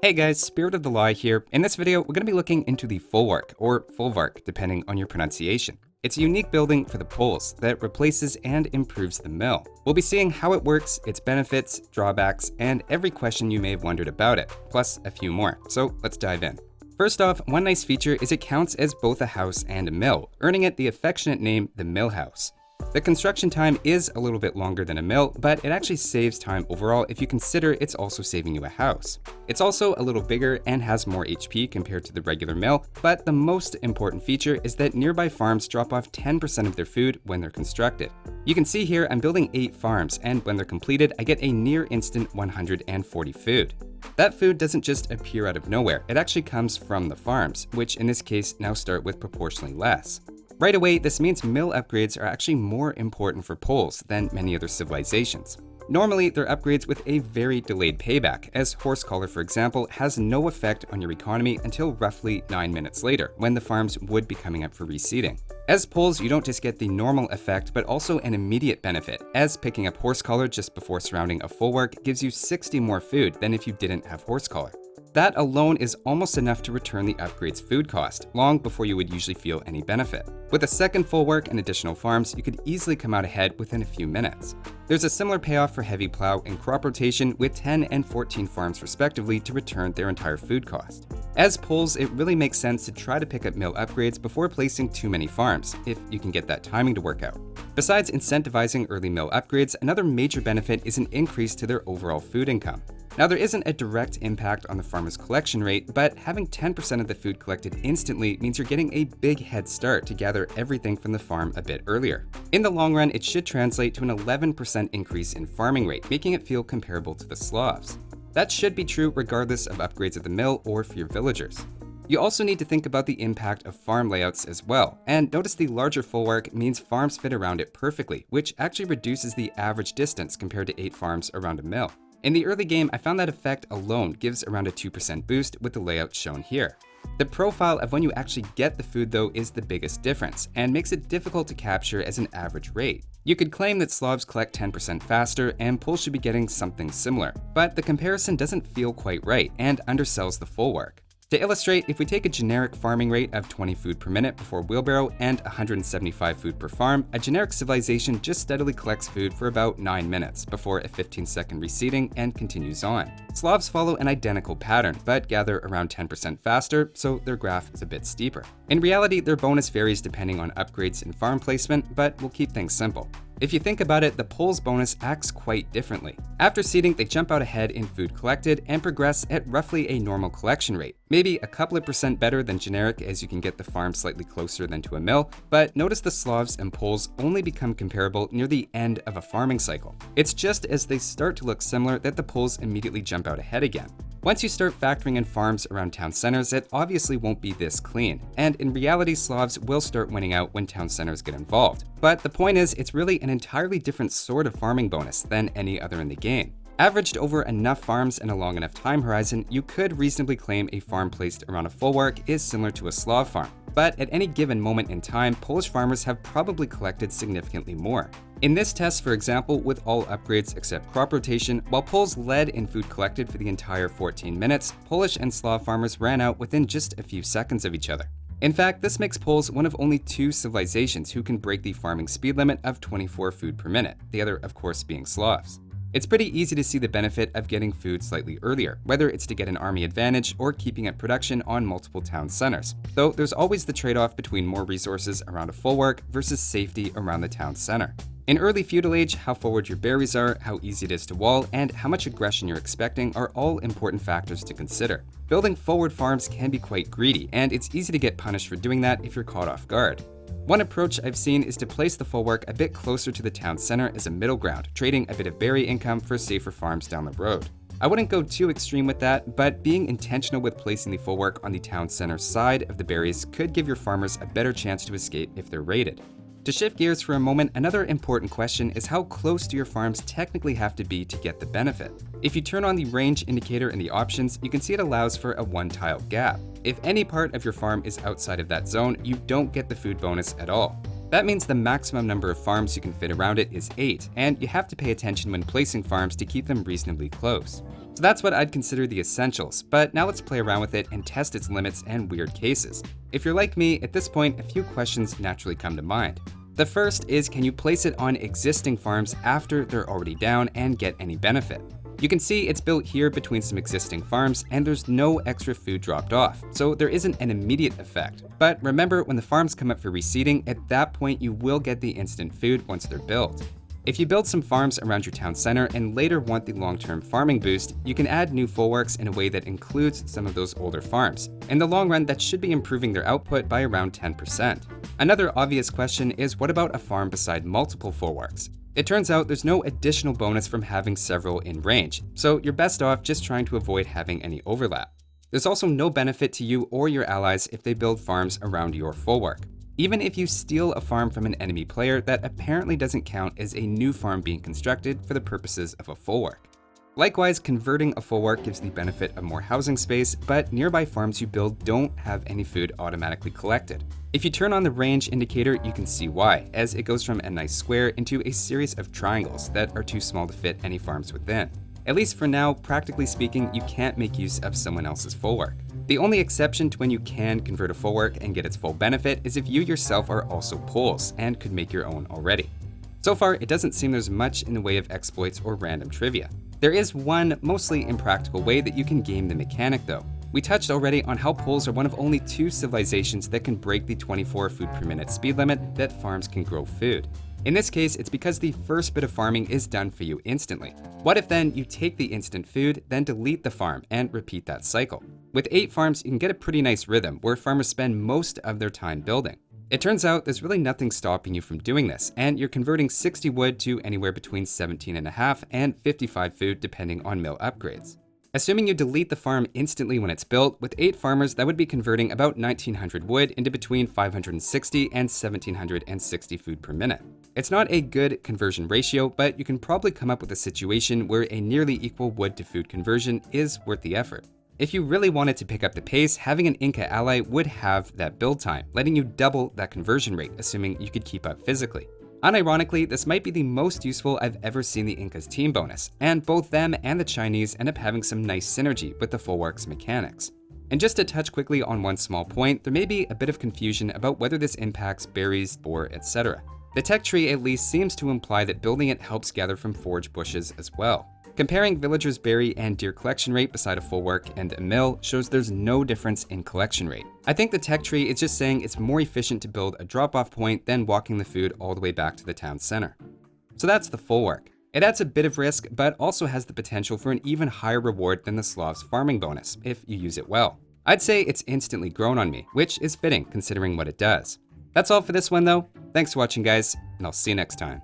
Hey guys, Spirit of the Law here. In this video, we're going to be looking into the Folwark, or Folwark, depending on your pronunciation. It's a unique building for the Poles that replaces and improves the mill. We'll be seeing how it works, its benefits, drawbacks, and every question you may have wondered about it, plus a few more. So let's dive in. First off, one nice feature is it counts as both a house and a mill, earning it the affectionate name the mill house. The construction time is a little bit longer than a mill, but it actually saves time overall if you consider it's also saving you a house. It's also a little bigger and has more HP compared to the regular mill, but the most important feature is that nearby farms drop off 10% of their food when they're constructed. You can see here I'm building 8 farms, and when they're completed, I get a near instant 140 food. That food doesn't just appear out of nowhere, it actually comes from the farms, which in this case now start with proportionally less. Right away, this means mill upgrades are actually more important for Poles than many other civilizations. Normally, they're upgrades with a very delayed payback, as horse collar, for example, has no effect on your economy until roughly 9 minutes later, when the farms would be coming up for reseeding. As Poles, you don't just get the normal effect, but also an immediate benefit, as picking up horse collar just before surrounding a folwark gives you 60 more food than if you didn't have horse collar. That alone is almost enough to return the upgrade's food cost, long before you would usually feel any benefit. With a second folwark and additional farms, you could easily come out ahead within a few minutes. There's a similar payoff for heavy plow and crop rotation with 10 and 14 farms respectively to return their entire food cost. As Poles, it really makes sense to try to pick up mill upgrades before placing too many farms, if you can get that timing to work out. Besides incentivizing early mill upgrades, another major benefit is an increase to their overall food income. Now, there isn't a direct impact on the farmer's collection rate, but having 10% of the food collected instantly means you're getting a big head start to gather everything from the farm a bit earlier. In the long run, it should translate to an 11% increase in farming rate, making it feel comparable to the Slavs. That should be true regardless of upgrades at the mill or for your villagers. You also need to think about the impact of farm layouts as well, and notice the larger folwark means farms fit around it perfectly, which actually reduces the average distance compared to 8 farms around a mill. In the early game, I found that effect alone gives around a 2% boost with the layout shown here. The profile of when you actually get the food though is the biggest difference, and makes it difficult to capture as an average rate. You could claim that Slavs collect 10% faster and Poles should be getting something similar, but the comparison doesn't feel quite right and undersells the folwark. To illustrate, if we take a generic farming rate of 20 food per minute before wheelbarrow and 175 food per farm, a generic civilization just steadily collects food for about 9 minutes before a 15-second reseeding and continues on. Slavs follow an identical pattern, but gather around 10% faster, so their graph is a bit steeper. In reality, their bonus varies depending on upgrades and farm placement, but we'll keep things simple. If you think about it, the Poles' bonus acts quite differently. After seeding, they jump out ahead in food collected and progress at roughly a normal collection rate. Maybe a couple of percent better than generic as you can get the farm slightly closer than to a mill, but notice the Slavs and Poles only become comparable near the end of a farming cycle. It's just as they start to look similar that the Poles immediately jump out ahead again. Once you start factoring in farms around town centers, it obviously won't be this clean, and in reality Slavs will start winning out when town centers get involved. But the point is, it's really an entirely different sort of farming bonus than any other in the game. Averaged over enough farms and a long enough time horizon, you could reasonably claim a farm placed around a folwark is similar to a Slav farm. But at any given moment in time, Polish farmers have probably collected significantly more. In this test, for example, with all upgrades except crop rotation, while Poles led in food collected for the entire 14 minutes, Polish and Slav farmers ran out within just a few seconds of each other. In fact, this makes Poles one of only 2 civilizations who can break the farming speed limit of 24 food per minute, the other of course being Slavs. It's pretty easy to see the benefit of getting food slightly earlier, whether it's to get an army advantage or keeping up production on multiple town centers, though there's always the trade-off between more resources around a folwark versus safety around the town center. In early feudal age, how forward your berries are, how easy it is to wall, and how much aggression you're expecting are all important factors to consider. Building forward farms can be quite greedy, and it's easy to get punished for doing that if you're caught off guard. One approach I've seen is to place the folwark a bit closer to the town center as a middle ground, trading a bit of berry income for safer farms down the road. I wouldn't go too extreme with that, but being intentional with placing the folwark on the town center side of the berries could give your farmers a better chance to escape if they're raided. To shift gears for a moment, another important question is how close do your farms technically have to be to get the benefit? If you turn on the range indicator in the options, you can see it allows for a 1-tile gap. If any part of your farm is outside of that zone, you don't get the food bonus at all. That means the maximum number of farms you can fit around it is 8, and you have to pay attention when placing farms to keep them reasonably close. So that's what I'd consider the essentials, but now let's play around with it and test its limits and weird cases. If you're like me, at this point, a few questions naturally come to mind. The first is, can you place it on existing farms after they're already down and get any benefit? You can see it's built here between some existing farms and there's no extra food dropped off, so there isn't an immediate effect. But remember, when the farms come up for reseeding, at that point you will get the instant food once they're built. If you build some farms around your town center and later want the long-term farming boost, you can add new folwarks in a way that includes some of those older farms. In the long run, that should be improving their output by around 10%. Another obvious question is, what about a farm beside multiple folwarks? It turns out there's no additional bonus from having several in range, so you're best off just trying to avoid having any overlap. There's also no benefit to you or your allies if they build farms around your folwark. Even if you steal a farm from an enemy player, that apparently doesn't count as a new farm being constructed for the purposes of a folwark. Likewise, converting a folwark gives the benefit of more housing space, but nearby farms you build don't have any food automatically collected. If you turn on the range indicator, you can see why, as it goes from a nice square into a series of triangles that are too small to fit any farms within. At least for now, practically speaking, you can't make use of someone else's folwark. The only exception to when you can convert a folwark and get its full benefit is if you yourself are also poles and could make your own already. So far, it doesn't seem there's much in the way of exploits or random trivia. There is one mostly impractical way that you can game the mechanic though. We touched already on how poles are one of only 2 civilizations that can break the 24 food per minute speed limit that farms can grow food. In this case, it's because the first bit of farming is done for you instantly. What if then you take the instant food, then delete the farm and repeat that cycle? With 8 farms, you can get a pretty nice rhythm where farmers spend most of their time building. It turns out there's really nothing stopping you from doing this, and you're converting 60 wood to anywhere between 17.5 and 55 food depending on mill upgrades. Assuming you delete the farm instantly when it's built, with 8 farmers that would be converting about 1900 wood into between 560 and 1760 food per minute. It's not a good conversion ratio, but you can probably come up with a situation where a nearly equal wood to food conversion is worth the effort. If you really wanted to pick up the pace, having an Inca ally would have that build time, letting you double that conversion rate, assuming you could keep up physically. Unironically, this might be the most useful I've ever seen the Inca's team bonus, and both them and the Chinese end up having some nice synergy with the folwarks mechanics. And just to touch quickly on one small point, there may be a bit of confusion about whether this impacts berries, boar, etc. The tech tree at least seems to imply that building it helps gather from forage bushes as well. Comparing villagers' berry and deer collection rate beside a folwark and a mill shows there's no difference in collection rate. I think the tech tree is just saying it's more efficient to build a drop-off point than walking the food all the way back to the town center. So that's the folwark. It adds a bit of risk, but also has the potential for an even higher reward than the Slav's farming bonus, if you use it well. I'd say it's instantly grown on me, which is fitting considering what it does. That's all for this one though. Thanks for watching guys, and I'll see you next time.